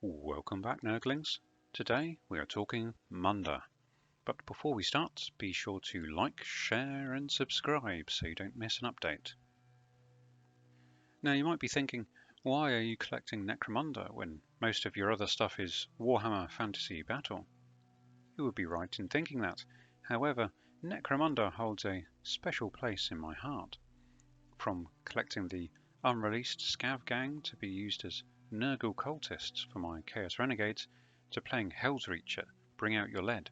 Welcome back, Nerglings. Today we are talking Munda. But before we start, be sure to like, share and subscribe so you don't miss an update. Now you might be thinking, why are you collecting Necromunda when most of your other stuff is Warhammer Fantasy Battle? You would be right in thinking that. However, Necromunda holds a special place in my heart. From collecting the unreleased Scav gang to be used as Nergal cultists for my Chaos Renegades, to playing Hellsreach at Bring Out Your Lead.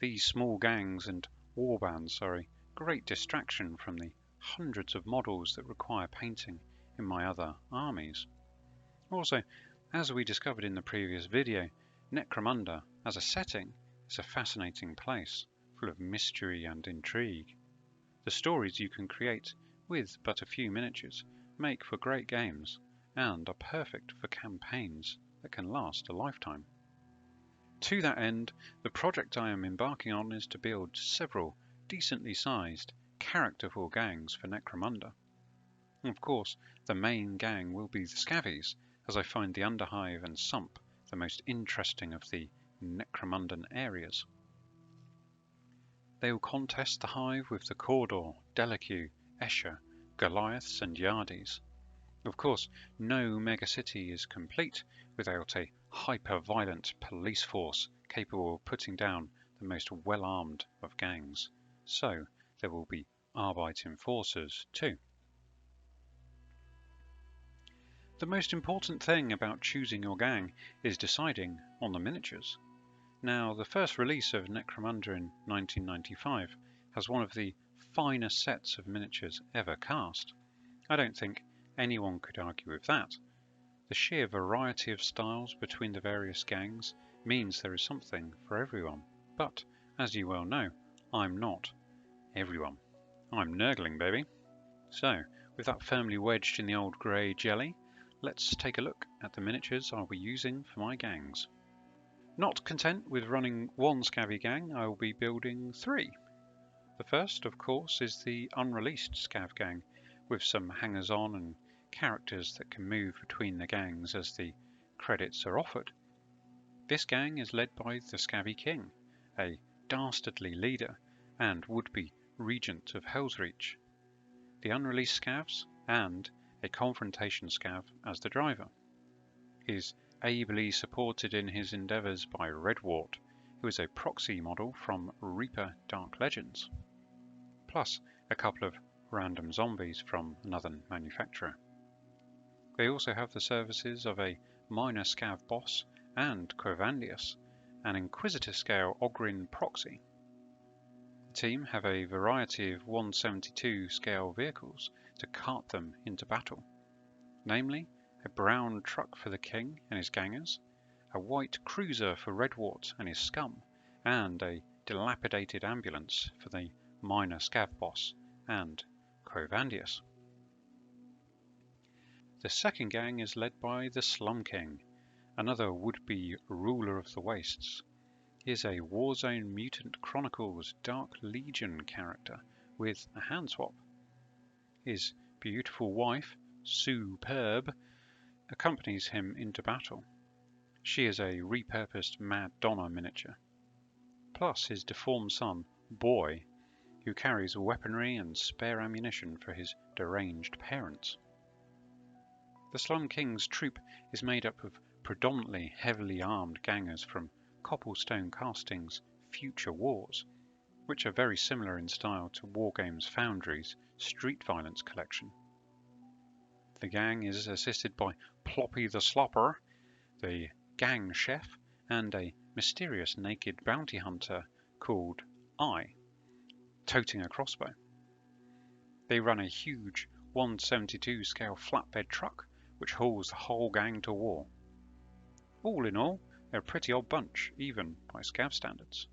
These small gangs and warbands are a great distraction from the hundreds of models that require painting in my other armies. Also, as we discovered in the previous video, Necromunda as a setting is a fascinating place, full of mystery and intrigue. The stories you can create with but a few miniatures make for great games, and are perfect for campaigns that can last a lifetime. To that end, the project I am embarking on is to build several decently sized, characterful gangs for Necromunda. Of course, the main gang will be the Scavies, as I find the Underhive and Sump the most interesting of the Necromundan areas. They will contest the hive with the Cawdor, Delaque, Escher, Goliaths and Yardies. Of course, no megacity is complete without a hyper-violent police force capable of putting down the most well-armed of gangs, so there will be Arbite enforcers too. The most important thing about choosing your gang is deciding on the miniatures. Now, the first release of Necromunda in 1995 has one of the finest sets of miniatures ever cast. I don't think anyone could argue with that. The sheer variety of styles between the various gangs means there is something for everyone. But, as you well know, I'm not everyone. I'm Nergling, baby. So, with that firmly wedged in the old grey jelly, let's take a look at the miniatures I'll be using for my gangs. Not content with running one Scavvy gang, I will be building three. The first, of course, is the unreleased Scav gang, with some hangers-on and characters that can move between the gangs as the credits are offered. This gang is led by the Scavvy King, a dastardly leader and would-be regent of Hellsreach, the unreleased Scavs, and a confrontation Scav as the driver. He is ably supported in his endeavours by Redwart, who is a proxy model from Reaper Dark Legends, plus a couple of random zombies from another manufacturer. They also have the services of a minor Scav boss and Corvandius, an Inquisitor scale Ogryn proxy. The team have a variety of 172 scale vehicles to cart them into battle, namely a brown truck for the King and his gangers, a white cruiser for Redwart and his scum, and a dilapidated ambulance for the minor Scav boss and Corvandius. The second gang is led by the Slum King, another would-be ruler of the wastes. He is a Warzone Mutant Chronicles Dark Legion character with a hand swap. His beautiful wife, Superb, accompanies him into battle. She is a repurposed Mad Donna miniature, plus his deformed son, Boy, who carries weaponry and spare ammunition for his deranged parents. The Slum King's troop is made up of predominantly heavily armed gangers from Cobblestone Casting's Future Wars, which are very similar in style to Wargames Foundry's Street Violence collection. The gang is assisted by Ploppy the Slopper, the gang chef, and a mysterious naked bounty hunter called I, toting a crossbow. They run a huge 172 scale flatbed truck which hauls the whole gang to war. All in all, they're a pretty odd bunch, even by Scav standards.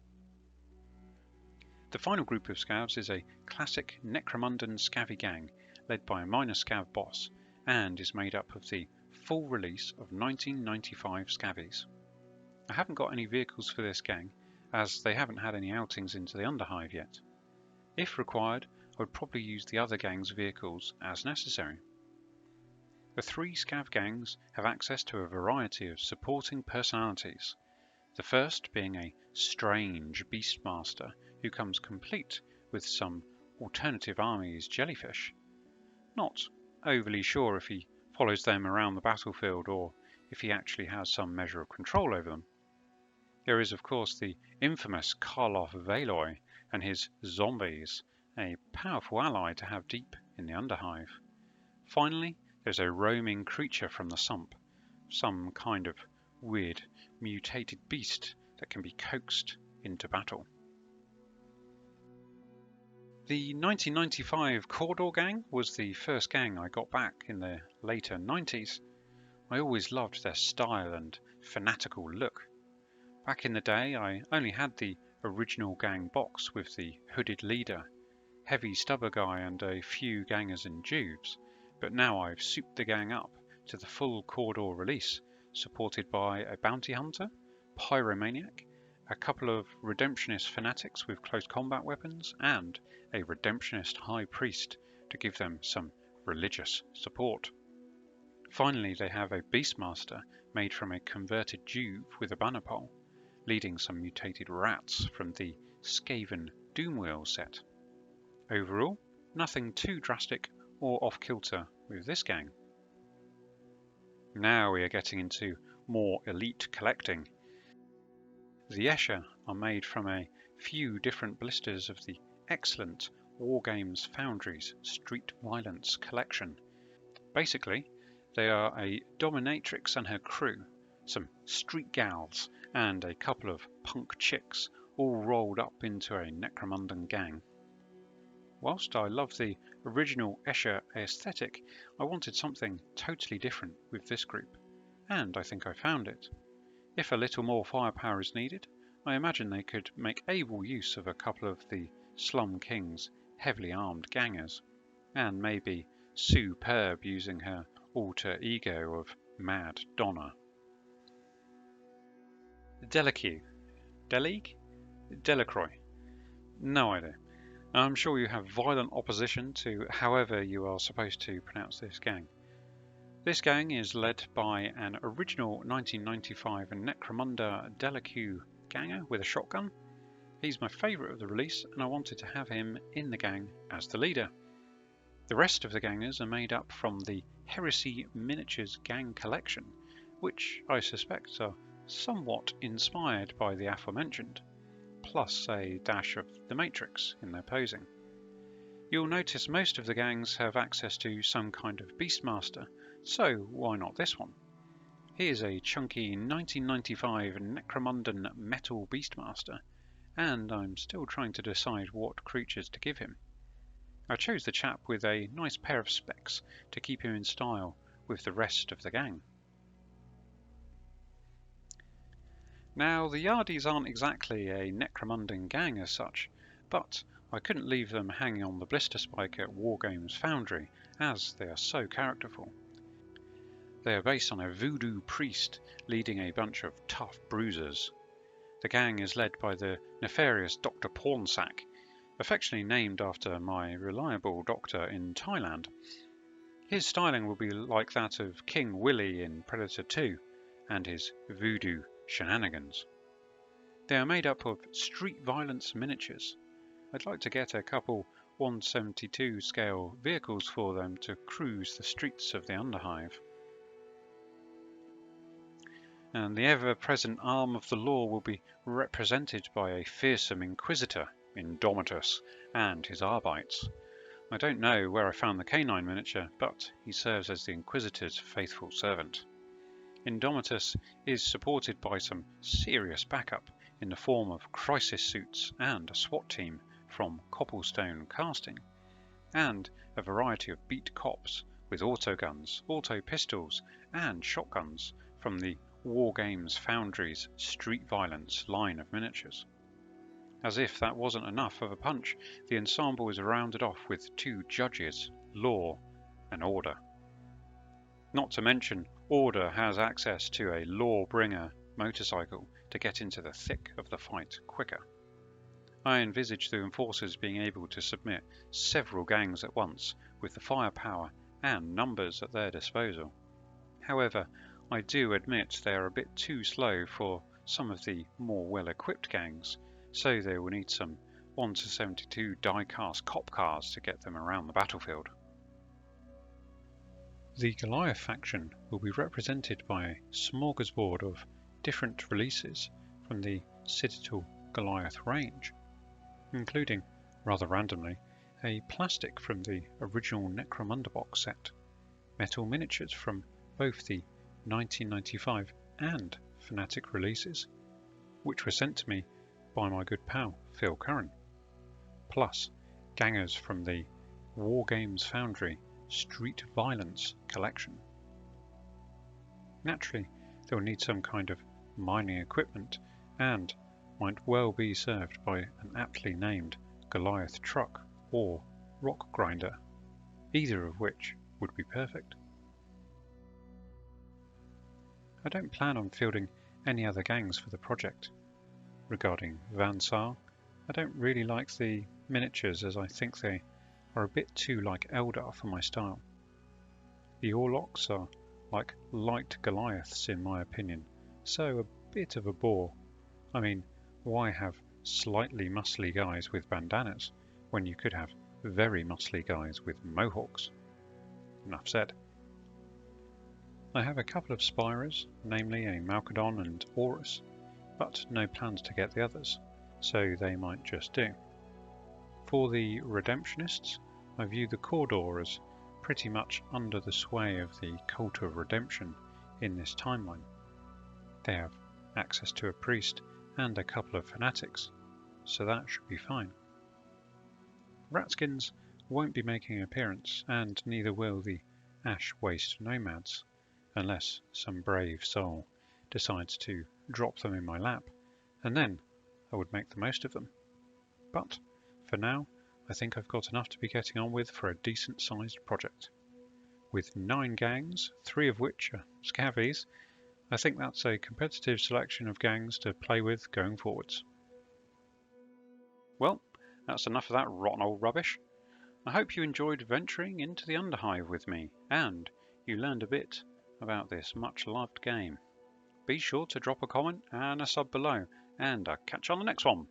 The final group of Scavs is a classic Necromundan Scavvy gang led by a minor Scav boss, and is made up of the full release of 1995 Scavies. I haven't got any vehicles for this gang, as they haven't had any outings into the Underhive yet. If required, I would probably use the other gang's vehicles as necessary. The 3 scav gangs have access to a variety of supporting personalities, the first being a strange Beastmaster who comes complete with some alternative armies jellyfish. Not overly sure if he follows them around the battlefield or if he actually has some measure of control over them. There is of course the infamous Karloff Veloy and his zombies, a powerful ally to have deep in the Underhive. Finally, there's a roaming creature from the sump, some kind of weird mutated beast that can be coaxed into battle. The 1995 Cawdor gang was the first gang I got back in the later 90s. I always loved their style and fanatical look. Back in the day I only had the original gang box with the hooded leader, heavy stubber guy and a few gangers and dudes, but now I've souped the gang up to the full Cawdor release, supported by a bounty hunter, pyromaniac, a couple of redemptionist fanatics with close combat weapons, and a redemptionist high priest to give them some religious support. Finally, they have a Beastmaster made from a converted Juve with a banner pole, leading some mutated rats from the Skaven Doomwheel set. Overall, nothing too drastic or off-kilter with this gang. Now we are getting into more elite collecting. The Escher are made from a few different blisters of the excellent Wargames Foundry's Street Violence collection. Basically, they are a dominatrix and her crew, some street gals, and a couple of punk chicks, all rolled up into a Necromundan gang. Whilst I love the original Escher aesthetic, I wanted something totally different with this group, and I think I found it. If a little more firepower is needed, I imagine they could make able use of a couple of the Slum King's heavily armed gangers, and maybe superb using her alter ego of Mad Donna. Delaque. Delacroix? No idea. I'm sure you have violent opposition to however you are supposed to pronounce this gang. This gang is led by an original 1995 Necromunda Delaque ganger with a shotgun. He's my favourite of the release, and I wanted to have him in the gang as the leader. The rest of the gangers are made up from the Heresy Miniatures gang collection, which I suspect are somewhat inspired by the aforementioned, plus a dash of the Matrix in their posing. You'll notice most of the gangs have access to some kind of Beastmaster, so why not this one? Here's a chunky 1995 Necromundan Metal Beastmaster, and I'm still trying to decide what creatures to give him. I chose the chap with a nice pair of specs to keep him in style with the rest of the gang. Now, the Yardies aren't exactly a Necromundan gang as such, but I couldn't leave them hanging on the blister spike at Wargames Foundry, as they are so characterful. They are based on a voodoo priest leading a bunch of tough bruisers. The gang is led by the nefarious Dr. Pornsack, affectionately named after my reliable doctor in Thailand. His styling will be like that of King Willy in Predator 2, and his voodoo shenanigans. They are made up of street violence miniatures. I'd like to get a couple 1/72 scale vehicles for them to cruise the streets of the Underhive. And the ever-present arm of the law will be represented by a fearsome inquisitor, Indomitus, and his Arbites. I don't know where I found the canine miniature, but he serves as the Inquisitor's faithful servant. Indomitus is supported by some serious backup in the form of crisis suits and a SWAT team from Cobblestone Casting, and a variety of beat cops with autoguns, auto pistols, and shotguns from the Wargames Foundry's Street Violence line of miniatures. As if that wasn't enough of a punch, the ensemble is rounded off with 2 judges, Law and Order. Not to mention, Order has access to a Lawbringer motorcycle to get into the thick of the fight quicker. I envisage the enforcers being able to submit several gangs at once with the firepower and numbers at their disposal. However, I do admit they are a bit too slow for some of the more well-equipped gangs, so they will need some 1-72 die-cast cop cars to get them around the battlefield. The Goliath faction will be represented by a smorgasbord of different releases from the Citadel Goliath range, including, rather randomly, a plastic from the original Necromunda box set, metal miniatures from both the 1995 and Fnatic releases, which were sent to me by my good pal Phil Curran, plus gangers from the Wargames Foundry Street Violence collection. Naturally, they'll need some kind of mining equipment and might well be served by an aptly named Goliath truck or rock grinder, either of which would be perfect. I don't plan on fielding any other gangs for the project. Regarding Vansar, I don't really like the miniatures as I think they are a bit too like Eldar for my style. The Orlocks are like light Goliaths in my opinion, so a bit of a bore. I mean, why have slightly muscly guys with bandanas when you could have very muscly guys with mohawks? Enough said. I have a couple of Spirers, namely a Malkadon and Aurus, but no plans to get the others, so they might just do. For the Redemptionists, I view the Cawdor as pretty much under the sway of the Cult of Redemption in this timeline. They have access to a priest and a couple of fanatics, so that should be fine. Ratskins won't be making an appearance, and neither will the Ash Waste Nomads, unless some brave soul decides to drop them in my lap, and then I would make the most of them. But for now, I think I've got enough to be getting on with for a decent-sized project. With 9 gangs, 3 of which are scavvies, I think that's a competitive selection of gangs to play with going forwards. Well, that's enough of that rotten old rubbish. I hope you enjoyed venturing into the Underhive with me, and you learned a bit about this much-loved game. Be sure to drop a comment and a sub below, and I'll catch you on the next one.